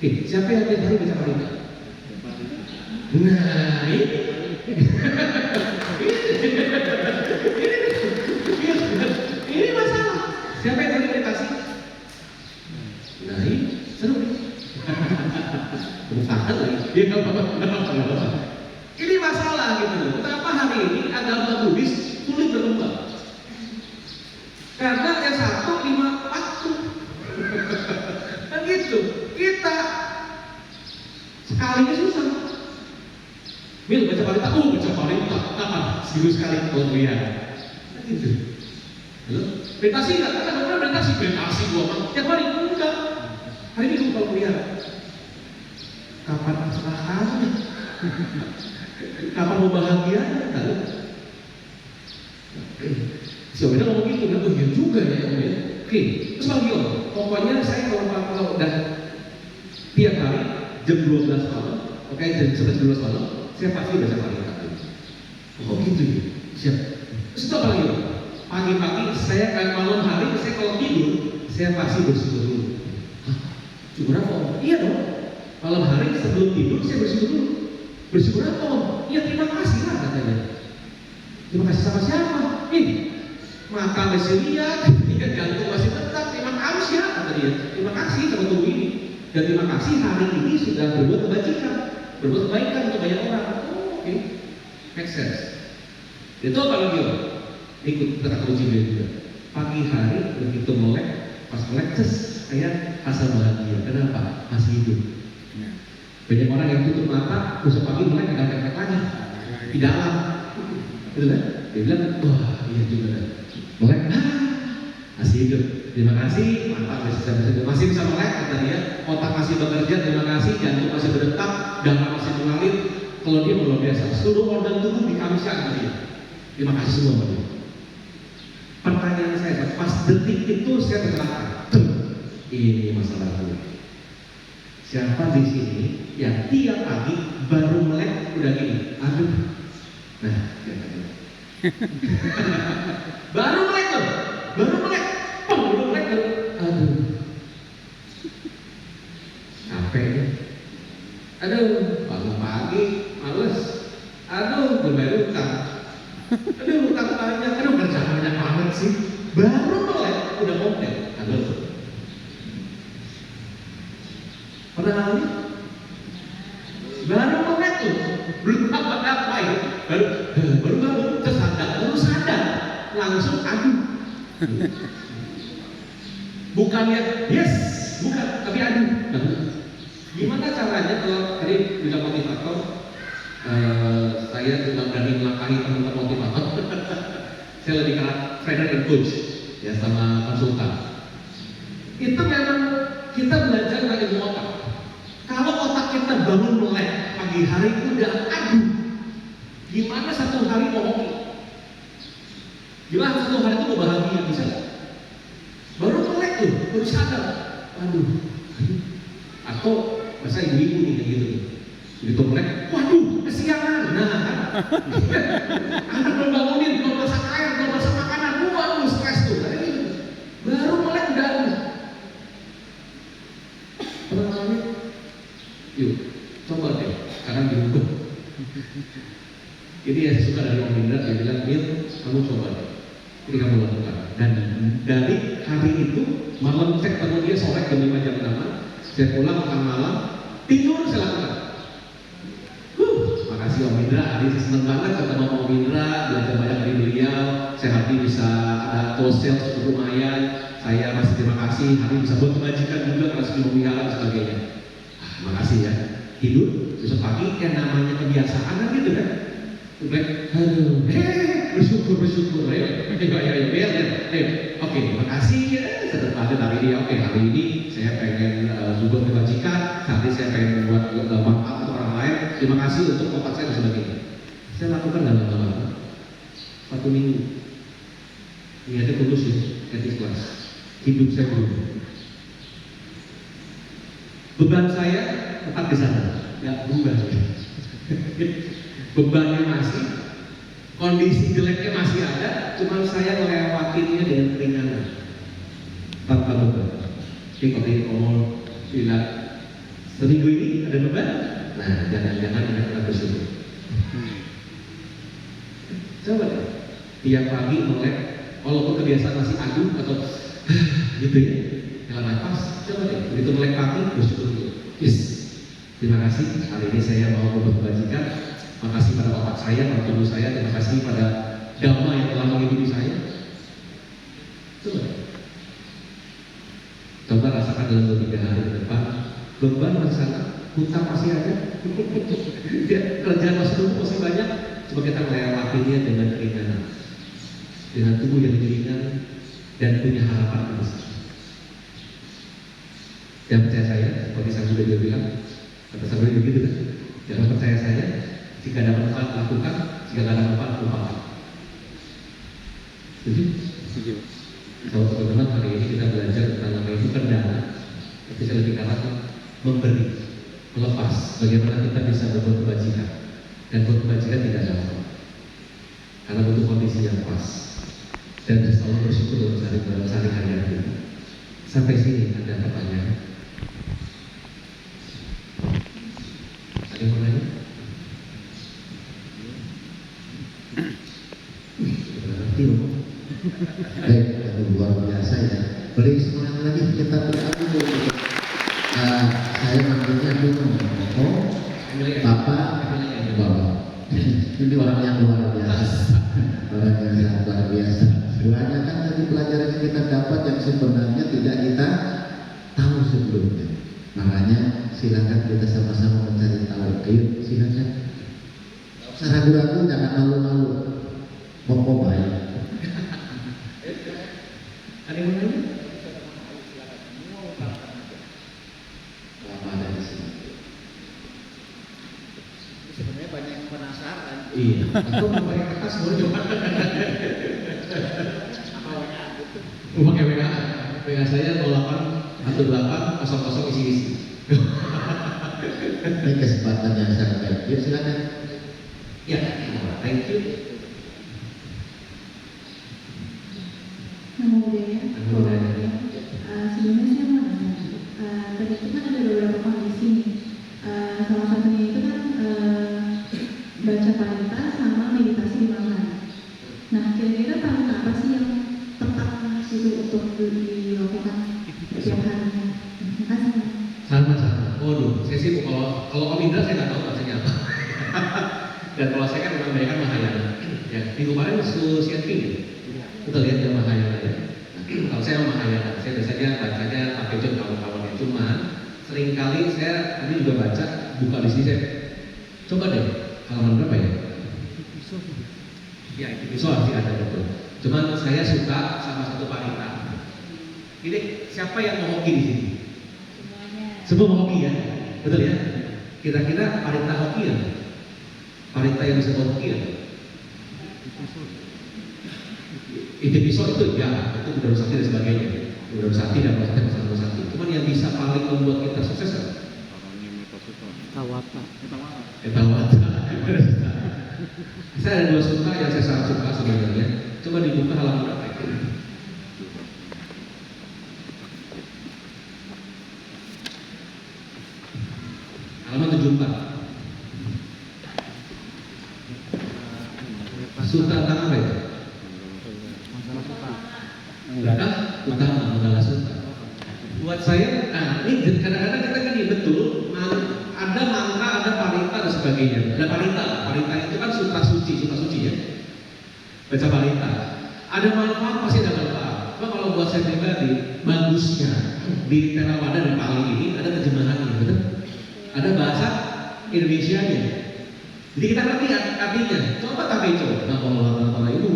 Siapa yang tiap hari baca parita? Nah, ini masalah. Siapa yang tadi meditasi? Nah, ini seru nih. Bukan lagi. Ini masalah gitu. Kenapa hari ini agama Buddhis sulit berkembang? Karena yang satu 5 waktu. Kan gitu. Kita Sekalinya susah. Mil baca parita, kapan? Seminggu sekali. Oh iya. Kan gitu. Halo? Meditasi enggak? Kan ada orang meditasi gua mah. Tiap hari enggak. Hari Minggu kalau kuliah. Kapan kecelakaan? Kapan mau bahagia? Halo? Si Om ngomong gitu, nah begitu juga ya Om. Oke, terus lagi Om, pokoknya saya kalau udah tiap hari jam 12 malam, oke jam 11-12 malam, saya pasti baca parita. Oh gitu ya, siap. Terus itu apa lagi Om? Pagi-pagi saya malam hari, saya kalau tidur, saya pasti bersyukur dulu. Hah? Syukur apa Om? Iya dong. Malam hari sebelum tidur saya bersyukur dulu. Bersyukur apa Om? Iya terima kasih lah katanya. Terima kasih sama siapa? Mata masih lihat, jantung masih tetap. Terima kasih ya kata dia. Terima kasih sama tubuh ini. Dan terima kasih hari ini sudah berbuat kebajikan, berbuat kebaikan untuk banyak orang. Oh, oke, make sense. Itu apa lagi Om? Ikut kata kunci juga. Pagi hari begitu melek, pas melek saya rasa bahagia. Kenapa? Masih hidup. Banyak orang yang tutup mata, besok pagi melek ada efek lagi di dalam. Betul kan? Dia bilang, wah iya juga kan. Melek, masih hidup. Terima kasih, mantap masih bisa melek kata dia. Otak masih bekerja, terima kasih. Jantung masih berdetak, darah masih mengalir. Kalau dia luar biasa, seluruh organ tubuh dikamiskan kata dia. Terima kasih semua kata dia. Pertanyaan saya, pas detik itu saya berkata, ini masalahnya. Siapa di sini yang tiap pagi baru melek udah gini, aduh, nah, baru melek loh, baru melek, aduh, capek ya, aduh, bangun pagi, males, aduh, berbayar utang, aduh, utang banyak, aduh, kerjaan banyak banget sih, baru melek udah komplain, aduh. Pernah alami? Baru melek tuh, belum apa-apa ya, baru bangun, baru sadar, langsung aduh. Bukannya yes, bukan, tapi aduh. Gimana caranya kalau tadi bilang motivator, saya juga berani melangkahi teman-teman motivator. Saya lebih ke trainer and coach, ya sama konsultan. Itu memang kita belajar dari ilmu otak. Kalau otak kita bangun melek pagi hari udah aduh, gimana satu hari mau hoki? Gimana satu hari itu mau bahagia bisa nggak? Baru melek tuh, baru sadar, aduh. Atau masa ibu-ibu nih kayak gitu, begitu melek, waduh kesiangan, nah kan? Anak belum bangunin, belum masak air, belum masak makanan, waduh stres tuh. Baru melek udah aduh. Pernah yuk, coba deh, sekarang diubah. Ini yang saya suka dari Om Indra, dia bilang, Mil, kamu coba deh. Ini kamu lakukan. Dan dari hari itu, malam saya ketemu dia sore jam 5 jam 6, saya pulang makan malam, tidur saya lakukan. Makasih Om Indra, hari ini senang banget ketemu Om Indra, belajar banyak dari beliau. Saya hari bisa ada tosel cukup lumayan. Saya masih terima kasih, hari bisa buat kebajikan juga, kasih memelihara dan sebagainya. Makasih ya. Hidup, besok pagi yang namanya kebiasaan kan gitu kan. Aduh, bersyukur, ayo, oke, makasih ya, setelah hari ini, oke, hari ini saya pengen juga kebajikan, saat ini saya pengen buat manfaat untuk orang lain, terima kasih untuk otak saya dan sebagainya. Saya lakukan dalam lama-lama, 1 minggu, niatnya tulus ya, ikhlas, hidup saya berubah. Beban saya tetap di sana, nggak berubah. Bebannya masih, kondisi jeleknya masih ada, cuma saya melewatinya dengan keringanan tanpa beban. Jadi kalau ngomong bilang seminggu ini ada beban, nah jangan-jangan kita bersyukur. Coba deh, tiap pagi melek, walaupun kebiasaan masih aduh atau gitu ya, jalan nafas, coba deh, begitu melek pagi bersyukur dulu. Yes, terima kasih hari ini saya mau berbuat kebajikan. Makasih pada otak saya, pada tubuh saya, terima kasih pada dhamma yang telah menghidupi saya. Coba rasakan dalam 3 hari ke depan, beban masih sana, hutang masih ada, ya, kerjaan masih numpuk masih banyak. Coba kita melewatinya dengan keringanan, dengan tubuh yang ringan dan punya harapan yang besar. Jangan percaya saya, seperti Sang Buddha juga bilang, kata Sang Buddha begitu kan? Jangan percaya saya, jika ada manfaat lakukan, jika tidak ada manfaat lupakan. Setuju? Setuju. Kalau teman-teman hari ini kita belajar tentang apa itu kendala, tapi saya lebih karena memberi, melepas, bagaimana kita bisa berbuat kebajikan. Dan berbuat kebajikan tidak gampang, karena butuh kondisi yang pas. Dan selalu bersyukur dalam sehari-hari kita. Sampai sini ada pertanyaan? Ada yang mau nanya? Berarti loh. Baik, itu luar biasa ya. Beri semangat lagi, kita beradu dulu. Saya manggilnya dulu. Oh, Bapak, Bapak. Ini orang yang luar biasa. Orang yang sangat luar biasa. Banyak kan tadi pelajaran yang kita dapat yang sebenarnya tidak kita tahu sebelumnya. Makanya silakan kita sama-sama mencari tahu. Ayo silakan. Tidak usah ragu-ragu, jangan malu-malu. Mau baik. Ada yang mau nanya? Lama ada di sini. Sebenarnya banyak yang penasaran. Iya. Aku mau pakai kertas boleh coba. Mau pakai WA. WA saya 0818 00 isi-isi. Ini kesempatan yang sangat baik. Yuk silakan. Ya, thank you. Nama budaya. Nama budaya. Sebelumnya saya mau nanya, tadi itu kan ada beberapa kondisi nih. Salah satunya itu kan baca parita sama meditasi di malam. Nah, kira-kira tahun apa sih yang tepat itu untuk dilakukan setiap harinya? Terima kasih. Sama-sama. Waduh, saya sih kalau Om Indra saya nggak tahu bacanya apa. Dan kalau saya kan memang banyak Mahayana. Ya, minggu kemarin Susian King ya. Kita lihat dia Mahayana ya. Kalau saya Mahayana, saya biasanya bacanya pakai jam kawan-kawannya. Cuma seringkali saya tadi juga baca buka di sini saya coba deh halaman berapa ya? Ya, itu sih ada betul. Cuman saya suka sama satu parita. Ini siapa yang mau hoki di sini? Semua mau hoki ya, betul ya? Kira-kira parita hoki ya? Parita yang bisa hoki ya? Itu pisau itu ya, itu Buddha Sakti dan sebagainya. Buddha Sakti dan Buddha Sakti. Cuman yang bisa paling membuat kita sukses kan? Tawata. Etawata. Saya ada 2 sutra yang saya sangat suka sebenarnya. Coba dibuka halaman berapa itu? Halaman 74. Sutra tentang apa itu? Utama, Manggala Sutra. Buat saya, ini kadang-kadang kita gini betul, ada mantra, ada parita dan sebagainya. Ada parita itu kan sutra suci ya. Baca parita. Ada manfaat pasti ada manfaat. Cuma kalau buat saya pribadi, bagusnya di Theravada dan Pali ini ada terjemahannya, betul? Ada bahasa Indonesianya. Jadi kita ngerti artinya. Coba tapi coba. Nah, kalau itu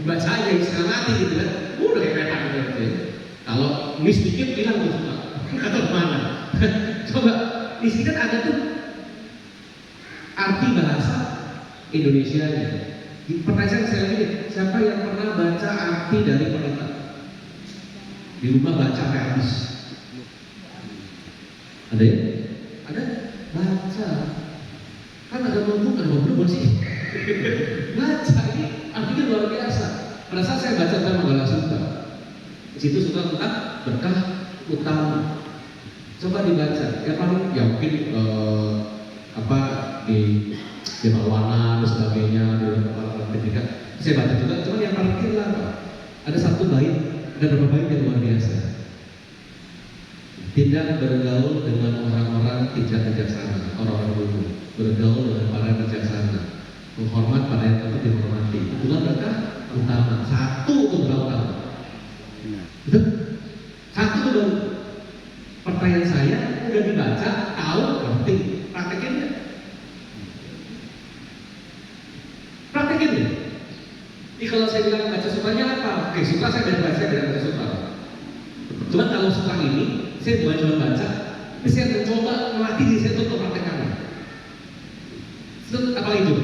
baca aja setengah mati gitu kan. Udah kayak petak gitu ya. Kalau miss dikit bilang tuh atau mana? Coba di sini kan ada tuh arti bahasa Indonesianya. Pertanyaan saya lagi, siapa yang pernah baca arti dari parita? Di rumah baca sampai habis. Ada ya? Ada? Baca. Kan ada bukan sih. Baca ini artinya luar biasa. Pada saat saya baca tentang Manggala Sutra, di situ sutra tentang berkah utama. Coba dibaca. Ya paling ya mungkin di Malwana dan sebagainya di dalam pendidikan. Saya baca juga. Cuma yang paling kira apa? Ada satu bait, ada beberapa bait yang luar biasa. Tidak bergaul dengan orang-orang tidak bijaksana, orang-orang bodoh. Bergaul dengan para bijaksana, menghormat pada yang tetap dihormati. Itulah berkah utama. Satu itu berkah utama. Betul? Satu itu pertanyaan saya udah dibaca, tahu Saya bukan cuma baca, tapi saya mencoba melatih diri saya untuk mempraktekkannya. Apa lagi itu?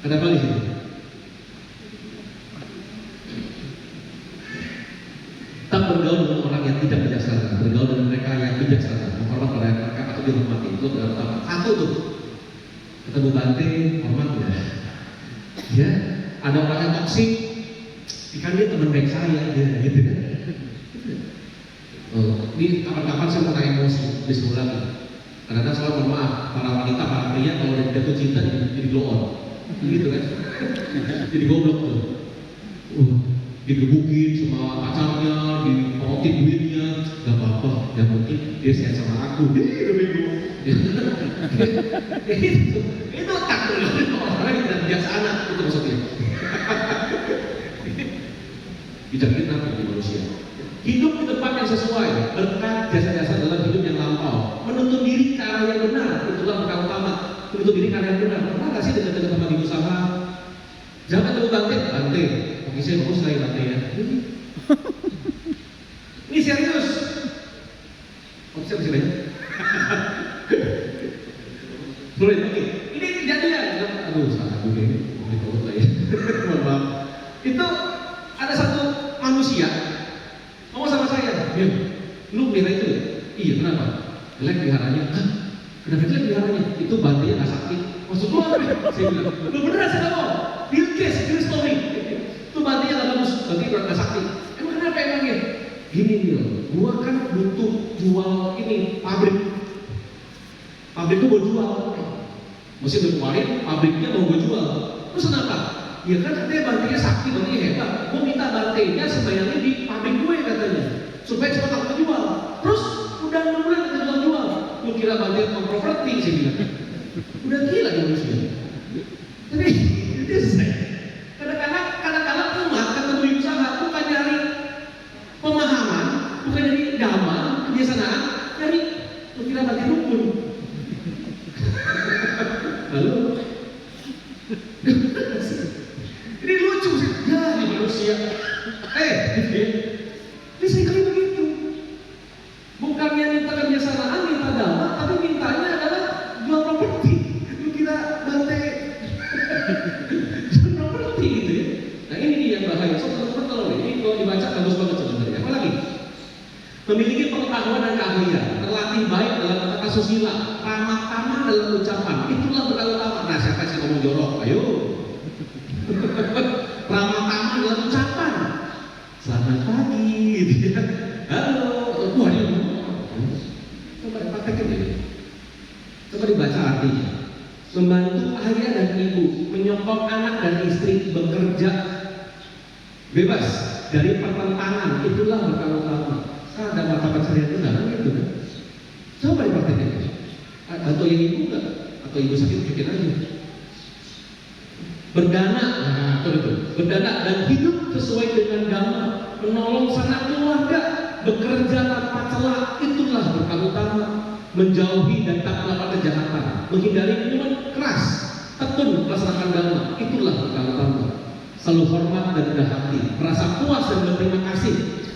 Ada apa lagi? Tak bergaul dengan orang yang tidak bijaksana, bergaul dengan mereka yang bijaksana, menghormat pada mereka atau dihormati. Itu adalah utama. Satu tuh, ketemu Bante, hormat ya. Ya, ada orang yang toksik, kan dia teman baik saya, ya, gitu kan. Ini kapan-kapan saya mau tanya emosi di sekolah. Kadang-kadang selalu mohon maaf, para wanita, para pria kalau udah jatuh cinta jadi blow on, gitu kan? Jadi goblok tuh. Digebukin sama pacarnya, diporotin duitnya, gak apa-apa, yang penting dia sayang sama aku. Udah bego. Itu takut orang yang tidak bijaksana, itu maksudnya. Bicara apa di manusia? Hidup di tempat yang sesuai, berkat jasa-jasa dalam hidup yang lampau, menuntun diri ke arah yang benar, itulah perkara utama. Menuntun diri ke arah yang benar. Pernah nggak sih dengan teman di usaha? Jangan ketemu Bante. Oke, saya bagus lagi Bante ya. Ini serius. Oh, saya masih banyak. Boleh, oke. Ini kejadian. Aduh, salah gue ini. Boleh tahu lah ya. Mohon maaf. Itu ada satu manusia ngomong sama saya, "Bim, lu pelihara itu ya?" "Iya, kenapa?" "Jelek peliharanya." "Hah? Kenapa jelek peliharanya?" "Itu Bantenya nggak sakit." "Maksud lu apa?" Saya bilang, "Lu beneran saya ngomong. Real case, real story. Itu Bantenya nggak bagus, Bantenya nggak sakit." "Emang kenapa emangnya?" "Gini Bil, gua kan butuh jual ini pabrik. Pabrik itu gua jual. Mesti berkeluarin, pabriknya mau gua jual. Terus kenapa?" "Ya kan katanya Bantenya sakit, Bantenya hebat. Gua minta Bantenya sembayangnya di pabrik gue katanya, supaya cepat aku jual." "Terus udah 6 bulan kita jual. Lu kira Bantenya mau properti?" Saya bilang. Udah gila ya manusia. Tapi itu saya. Kadang-kadang umat ketemu usaha bukan nyari pemahaman, bukan nyari dhamma, kebiasaan, nyari lu kira Bantenya rukun. Lalu ini lucu sih, ya ini manusia. Ini seringkali begitu. Bukannya minta kebiasaan, minta dhamma, tapi mintanya adalah jual properti. Lu kira Bante jual properti gitu ya. Nah ini dia yang bahaya. So teman-teman kalau ini kalau dibaca bagus banget sebenarnya. Apalagi memiliki pengetahuan dan keahlian, terlatih baik dalam kata susila, ramah tamah dalam ucapan. Itulah bekal utama. Nah siapa sih ngomong jorok? Ayo. Ramah tamah dalam ucapan. Selamat pagi, gitu ya. Halo, wah dia coba dipraktekin ya. Coba dibaca artinya. Membantu ayah dan ibu, menyokong anak dan istri bekerja bebas dari pertentangan. Itulah bekal utama. Kan ada martabat syariat itu kan gitu kan. Coba dipraktekin. Atau yang ibu enggak? Atau ibu sakit bikin aja. Berdana, nah itu. Berdana dan hidup sesuai dengan dhamma, menolong sanak keluarga, bekerja tanpa celah, itulah bekal utama. Menjauhi dan tak melakukan kejahatan, menghindari minuman keras, tekun melaksanakan dhamma, itulah bekal utama. Selalu hormat dan rendah hati, merasa puas dan berterima kasih,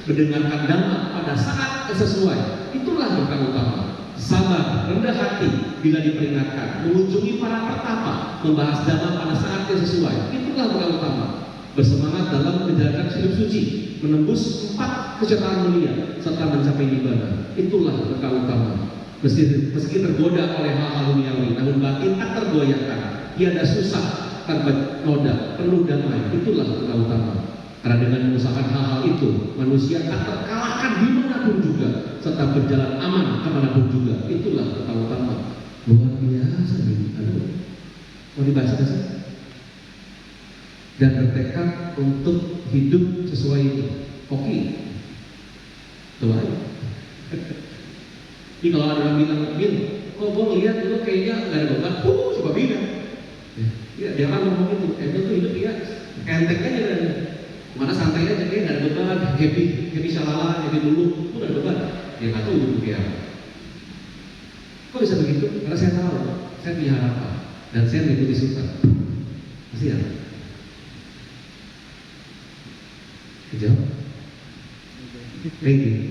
mendengarkan dhamma pada saat sesuai, itulah bekal utama. Sabar, rendah hati bila diperingatkan, mengunjungi para pertapa, membahas dhamma pada saat yang sesuai, itulah bekal utama. Bersemangat dalam menjalankan hidup suci, menembus 4 kejutaan mulia, serta mencapai nibbana, itulah bekal utama. Meski tergoda oleh hal-hal duniawi, namun batin tak tergoyahkan, tiada susah tanpa noda, penuh damai, itulah bekal utama. Karena dengan mengusahakan hal-hal itu, manusia tak terkalahkan dimanapun juga, serta berjalan aman kemanapun juga. Itulah bekal utama. Luar biasa nih. Aduh, mau dibaca sih? Dan bertekad untuk hidup sesuai itu. Oke, tuh aja. Ini kalau ada orang bilang, "Bil, kok gue ngeliat itu kayaknya nggak ada beban." Coba bilang. Ya, dia kan ngomong itu. Itu tuh hidup ya enteng aja dan mana santai aja, kayak nggak ada beban, happy shalala, happy dulu, itu nggak ada beban. Dia nggak tahu hidup dia. Kok bisa begitu? Karena saya tahu, saya punya harapan dan saya mengikuti suka. Pasti ya. Kejauh. Ready.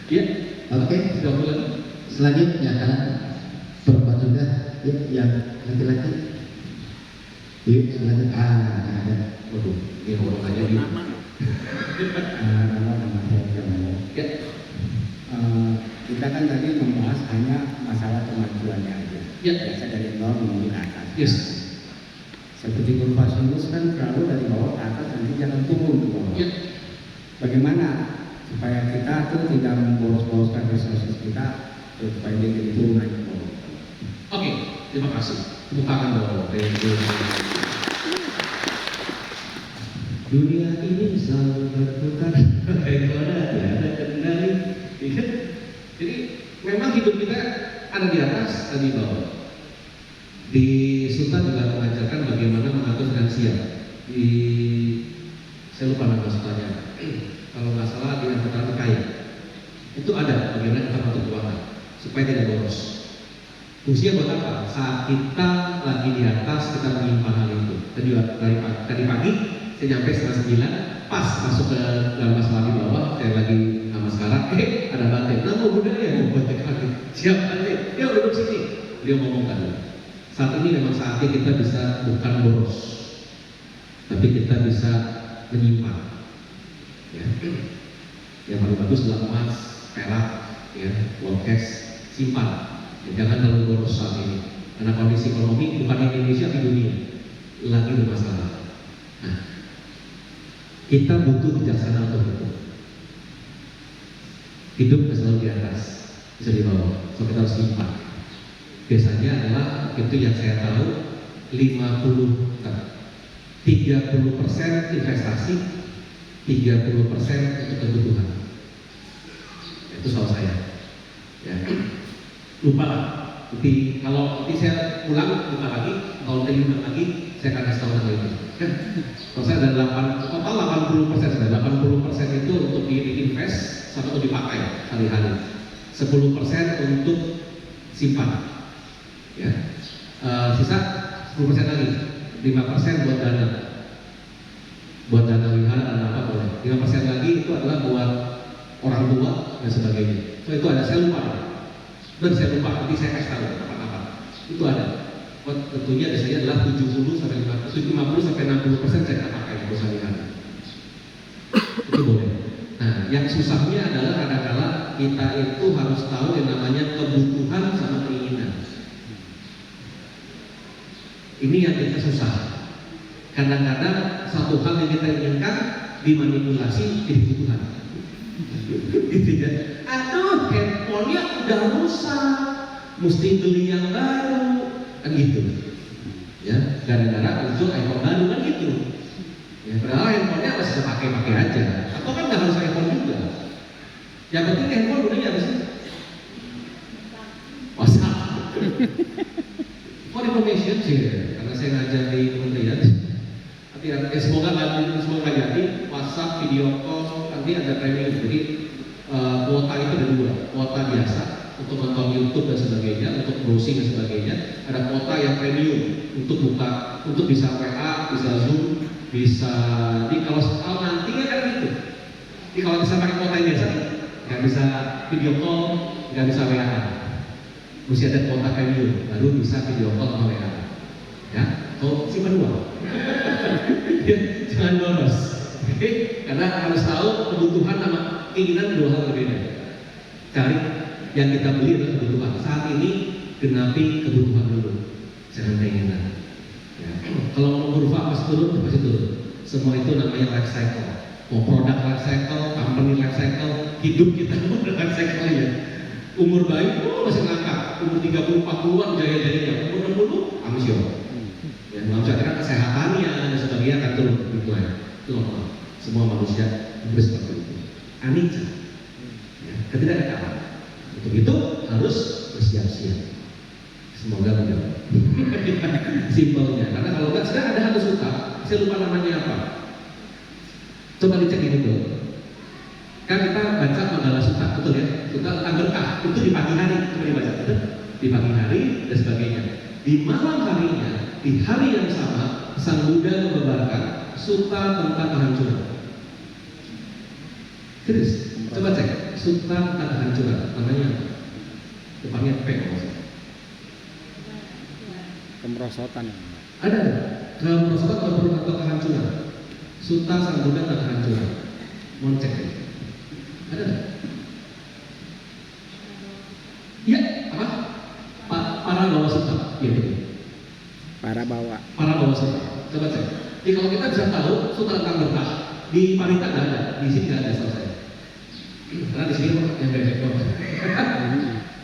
Ya, Oke. sudah mulai. Selanjutnya anak perempuan juga ya, yang laki-laki. Yuk, selanjutnya ada. Waduh, ini orang aja di. Nama saya Jamal. Ya, Kita kan tadi membahas hanya masalah kemajuannya aja. Ya. Biasa dari nol menuju ke atas. yes. Seperti kurva sinus kan selalu dari bawah ke atas, nanti jangan turun ke bawah. Ya. Bagaimana supaya kita tuh tidak memboros-boroskan resources kita supaya dia jadi turun naik ke bawah? Oke, terima kasih. Tepuk tangan dong. Dunia ini selalu berputar, ekonomi ada kendali. Jadi memang hidup kita ada di atas, ada di bawah. Di Sultan juga mengajarkan bagaimana mengatur finansial. Saya lupa nama sultannya. Kalau nggak salah di Angkatan Kaya. Itu ada bagaimana kita mengatur keuangan supaya tidak boros. Fungsinya buat apa? Saat kita lagi di atas, kita menyimpan hal itu. Tadi pagi saya nyampe 8:30, pas masuk ke dalam masalah di bawah, saya lagi sama sekarang, ada batik, nama budaya, batik lagi, siap batik, ya duduk sini. Dia ngomongkan, saat ini memang saatnya kita bisa bukan boros, tapi kita bisa menyimpan. Ya. Yang paling bagus adalah emas, perak, ya, uang cash, simpan. Ya, jangan terlalu boros saat ini, karena kondisi ekonomi bukan Indonesia di dunia lagi bermasalah. Nah, kita butuh bijaksana untuk itu. Hidup selalu di atas, bisa di bawah, so kita harus simpan. Biasanya adalah itu yang saya tahu 30% investasi, 30% untuk kebutuhan. Itu soal saya. Ya. Lupa lah. Nanti kalau nanti saya ulang buka lagi, kalau nanti ulang lagi saya akan kasih tahu nama itu. Kalau saya ada total 80%, 80% itu untuk diinvest, satu untuk dipakai hari-hari. 10% untuk simpan. Ya. Sisa 10% lagi, 5% buat dana. Buat dana wihara dan apa boleh. 5% lagi itu adalah buat orang tua dan sebagainya. So itu ada, saya lupa. Dan saya lupa, nanti saya kasih tahu apa-apa. Itu ada. Tentunya biasanya adalah 50 sampai 60% saya akan pakai untuk sehari-hari. Itu boleh. Nah, yang susahnya adalah kadang-kadang kita itu harus tahu yang namanya kebutuhan sama keinginan. Ini yang kita susah. Kadang-kadang satu hal yang kita inginkan dimanipulasi jadi kebutuhan. Gitu ya. Aduh, handphonenya udah rusak, mesti beli yang baru, kan gitu. Ya, gara-gara muncul iPhone baru kan gitu. Ya, padahal handphonenya masih pakai aja. Atau kan nggak harus iPhone juga. Yang penting handphone gunanya apa sih? WhatsApp. For information sih, karena saya ngajar di kementerian. Nanti semoga jadi WhatsApp, video call, nanti ada premium. Jadi kuota itu ada dua, kuota biasa untuk nonton YouTube dan sebagainya, untuk browsing dan sebagainya. Ada kuota yang premium untuk buka, untuk bisa WA, bisa Zoom, bisa di kalau nantinya kan gitu. Jadi kalau bisa pakai kuota yang biasa, nggak bisa video call, nggak bisa WA. Mesti ada kuota premium, baru bisa video call sama WA. Ya, simpan dua. Jangan boros. Oke? Karena harus tahu kebutuhan sama keinginan dua hal berbeda. Cari yang kita beli adalah kebutuhan. Saat ini genapi kebutuhan dulu, jangan keinginan. Ya. Kalau mau kurva pasti turun. Semua itu namanya life cycle. Mau produk life cycle, company life cycle, hidup kita pun life cycle ya. Umur bayi, masih ngangkat. Umur 30-40an jaya-jayanya. Umur 60, ambisius. Ya, mengajarkan kesehatannya dan sebagainya akan turun gitu ya. Itu normal. Semua manusia harus seperti itu. Anicca. Ya, ketidakkalaan. Untuk itu harus bersiap-siap. Semoga menjawab. Simpelnya. Karena kalau nggak sedang ada satu suka, saya lupa namanya apa. Coba dicek ini dulu. Kan kita baca Manggala Sutta, betul ya? Sutta tentang berkah. Itu di pagi hari, coba dibaca. Betul? Di pagi hari dan sebagainya. Di malam harinya, di hari yang sama, Sang Buddha membabarkan sutta tentang kehancuran. Serius, coba cek Sultan Tanda Hancuran, namanya apa? Depannya P kalau nggak salah. Kemerosotan. Ada kemerosotan atau kehancuran. Sultan Sangguna dan kehancuran. Mau cek ya? Ada nggak? Iya, apa? Para bawah sultan, iya betul. Para bawa. Para bawah sultan. Coba cek. Jadi kalau kita bisa tahu Sultan Tang Berkah di Parita nggak ada, di sini nggak ada selesai. Karena di sini yang bebek doang.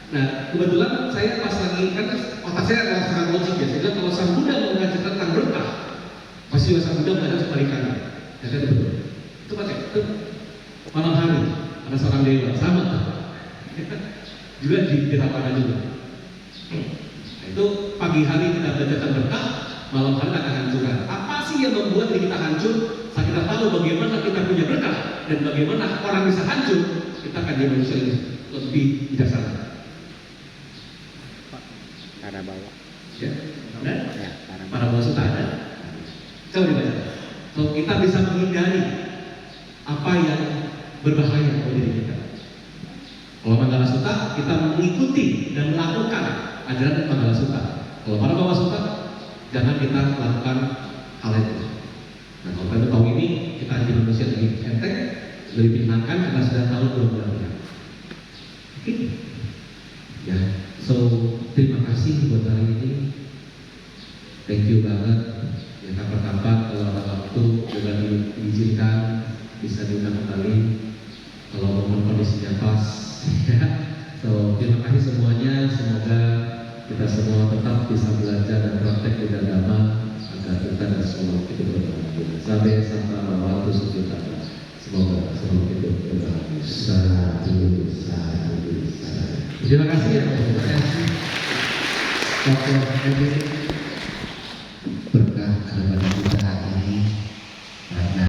Nah, kebetulan saya pas lagi kan otak saya adalah sangat logik ya. Saya bilang kalau Sang Buddha mengajarkan tentang berkah, pasti juga Sang Buddha mengajar sebalikannya. Ya kan betul. Coba cek. Tuh. Malam hari ada seorang dewa sama tuh. Juga di Tapana juga. Nah, itu pagi hari kita bacakan berkah, malam hari kita hancurkan. Apa sih yang membuat diri kita hancur? Saat kita tahu bagaimana kita punya berkah dan bagaimana orang bisa hancur, kita akan jadi manusia yang lebih bijaksana. Para bawa. Ya, benar? Ya, Para bawah sultan ada. Coba dibaca. So kita bisa menghindari apa yang berbahaya bagi diri kita. Kalau Manggala Sutta kita mengikuti dan melakukan ajaran Manggala Sutta. Kalau para bawah Sutta jangan kita melakukan hal itu. Nah kalau kita tahu ini kita jadi manusia lebih enteng, lebih menyenangkan karena sudah tahu benar-benar. Oke. Ya, so terima kasih buat hari ini. Thank you banget. Ya kapan-kapan kalau ada waktu juga diizinkan bisa diundang kembali kalau momen kondisinya pas. So terima kasih semuanya. Semoga kita semua tetap bisa belajar dan praktek di agama agar kita dan semua hidup berbahagia. Sampai waktu sejuta. Semoga semua hidup berbahagia. Satu. Terima kasih ya. Tokoh berkah kepada kita hari ini karena